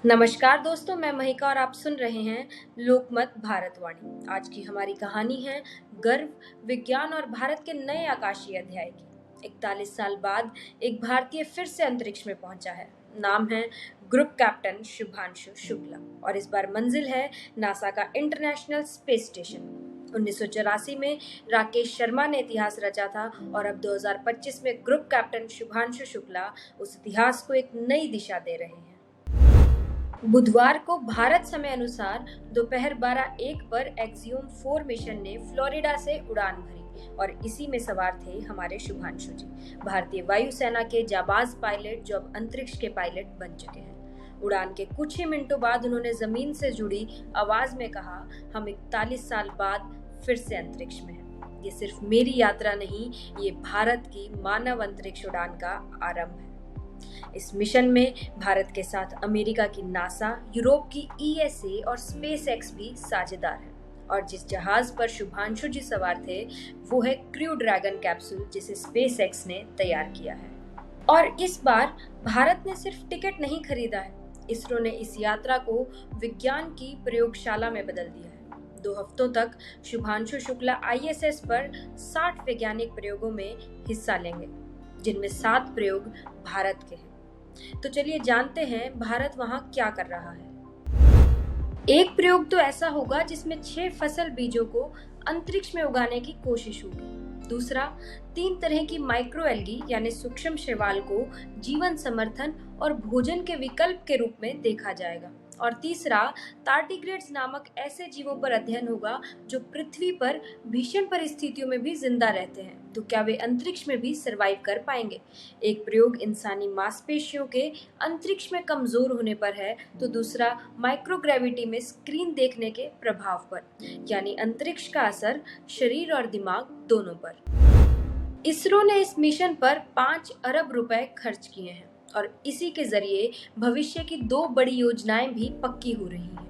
नमस्कार दोस्तों, मैं महिका और आप सुन रहे हैं लोकमत भारतवाणी। आज की हमारी कहानी है गर्व, विज्ञान और भारत के नए आकाशीय अध्याय की। 41 साल बाद एक भारतीय फिर से अंतरिक्ष में पहुंचा है। नाम है ग्रुप कैप्टन शुभांशु शुक्ला और इस बार मंजिल है नासा का इंटरनेशनल स्पेस स्टेशन। 1984 में राकेश शर्मा ने इतिहास रचा था और अब 2025 में ग्रुप कैप्टन शुभांशु शुक्ला उस इतिहास को एक नई दिशा दे रहे हैं। बुधवार को भारत समय अनुसार दोपहर 12:01 पर एक्सियोम 4 मिशन ने फ्लोरिडा से उड़ान भरी और इसी में सवार थे हमारे शुभांशु जी, भारतीय वायुसेना के जाबाज पायलट जो अब अंतरिक्ष के पायलट बन चुके हैं। उड़ान के कुछ ही मिनटों बाद उन्होंने जमीन से जुड़ी आवाज में कहा, हम 41 साल बाद फिर से अंतरिक्ष में हैं। ये सिर्फ मेरी यात्रा नहीं, ये भारत की मानव अंतरिक्ष उड़ान का आरंभ है। इस मिशन में भारत के साथ अमेरिका की नासा, यूरोप की ESA और स्पेस एक्स भी साझेदार हैं। और जिस जहाज पर शुभांशु जी सवार थे वो है क्रू ड्रैगन कैप्सूल, जिसे स्पेस एक्स ने तैयार किया है। और इस बार भारत ने सिर्फ टिकट नहीं खरीदा है, इसरो ने इस यात्रा को विज्ञान की प्रयोगशाला में बदल दिया है। 2 हफ्तों तक शुभांशु शुक्ला ISS पर 60 वैज्ञानिक प्रयोगों में हिस्सा लेंगे, जिनमें 7 प्रयोग भारत के हैं। तो चलिए जानते हैं भारत वहां क्या कर रहा है। एक प्रयोग तो ऐसा होगा जिसमें 6 फसल बीजों को अंतरिक्ष में उगाने की कोशिश होगी। दूसरा, 3 तरह की माइक्रो एल्गी यानी सूक्ष्म शैवाल को जीवन समर्थन और भोजन के विकल्प के रूप में देखा जाएगा। और तीसरा, टार्डिग्रेड्स नामक ऐसे जीवों पर अध्ययन होगा जो पृथ्वी पर भीषण परिस्थितियों में भी जिंदा रहते हैं, तो क्या वे अंतरिक्ष में भी सरवाइव कर पाएंगे। एक प्रयोग इंसानी मांसपेशियों के अंतरिक्ष में कमजोर होने पर है, तो दूसरा माइक्रोग्रेविटी में स्क्रीन देखने के प्रभाव पर, यानी अंतरिक्ष का असर शरीर और दिमाग दोनों पर। इसरो ने इस मिशन पर 5 अरब रुपए खर्च किए हैं और इसी के जरिए भविष्य की 2 बड़ी योजनाएं भी पक्की हो रही हैं।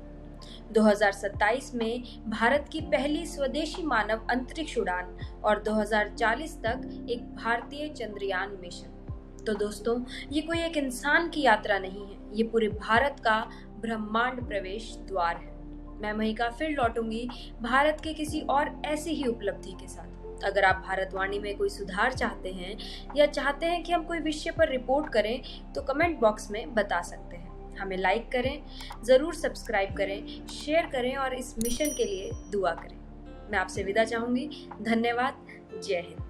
2027 में भारत की पहली स्वदेशी मानव अंतरिक्ष उड़ान और 2040 तक एक भारतीय चंद्रयान मिशन। तो दोस्तों, ये कोई एक इंसान की यात्रा नहीं है, ये पूरे भारत का ब्रह्मांड प्रवेश द्वार है। मैं महिका फिर लौटूंगी भारत के किसी और ऐसी ही उपलब्धि के साथ। अगर आप भारतवाणी में कोई सुधार चाहते हैं या चाहते हैं कि हम कोई विषय पर रिपोर्ट करें तो कमेंट बॉक्स में बता सकते हैं। हमें लाइक करें, ज़रूर सब्सक्राइब करें, शेयर करें और इस मिशन के लिए दुआ करें। मैं आपसे विदा चाहूँगी। धन्यवाद। जय हिंद।